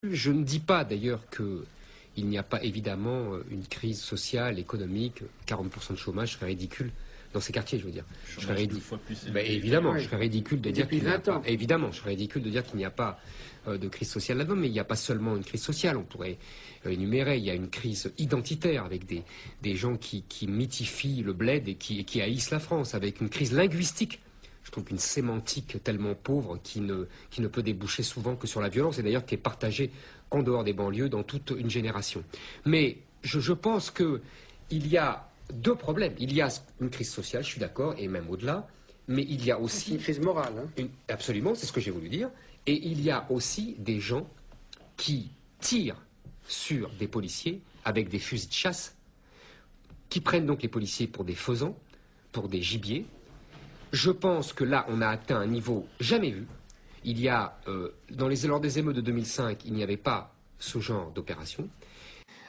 Je ne dis pas d'ailleurs qu'il n'y a pas évidemment une crise sociale, économique, 40% de chômage serait ridicule dans ces quartiers, je veux dire. Je serais évidemment, je serais ridicule de dire qu'il n'y a pas. Évidemment, je serais ridicule de dire qu'il n'y a pas de crise sociale là-dedans, mais il n'y a pas seulement une crise sociale, on pourrait énumérer. Il y a une crise identitaire avec des gens qui mythifient le bled et qui haïssent la France, avec une crise linguistique. Je trouve qu'une sémantique tellement pauvre qui ne peut déboucher souvent que sur la violence, et d'ailleurs qui est partagée en dehors des banlieues dans toute une génération. Mais je pense qu'il y a deux problèmes. Il y a une crise sociale, je suis d'accord, et même au-delà, mais il y a aussi... une crise morale. Absolument, c'est ce que j'ai voulu dire. Et il y a aussi des gens qui tirent sur des policiers avec des fusils de chasse, qui prennent donc les policiers pour des faisans, pour des gibiers. Je pense que là, on a atteint un niveau jamais vu. Il y a, lors des émeutes de 2005, il n'y avait pas ce genre d'opération.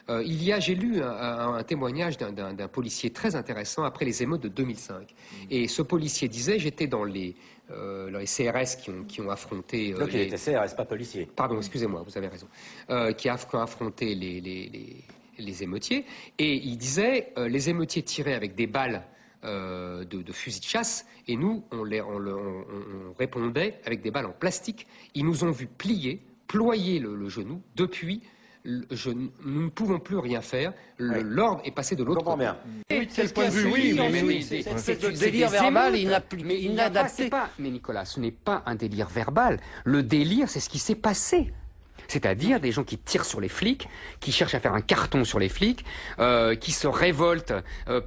J'ai lu un témoignage d'un policier très intéressant après les émeutes de 2005. Et ce policier disait, j'étais dans les CRS qui ont affronté... Donc il était CRS, pas policier. Pardon, excusez-moi, vous avez raison. Qui ont affronté les émeutiers. Et il disait, les émeutiers tiraient avec des balles de fusils de chasse, et nous, on répondait avec des balles en plastique. Ils nous ont vu ployer le genou. Depuis, nous ne pouvons plus rien faire. L'ordre est passé de l'autre côté. Oui, c'est le point de vue, oui, mais c'est le délire verbal inadapté. Mais Nicolas, ce n'est pas un délire verbal. Le délire, c'est ce qui s'est passé. C'est-à-dire des gens qui tirent sur les flics, qui cherchent à faire un carton sur les flics, qui se révoltent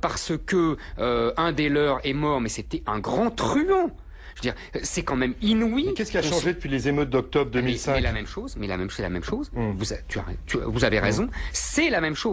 parce que un des leurs est mort, mais c'était un grand truand. Je veux dire, c'est quand même inouï. Mais qu'est-ce qui a changé depuis les émeutes d'octobre 2005 ? Mais la même chose, c'est la même chose. Vous avez raison, c'est la même chose.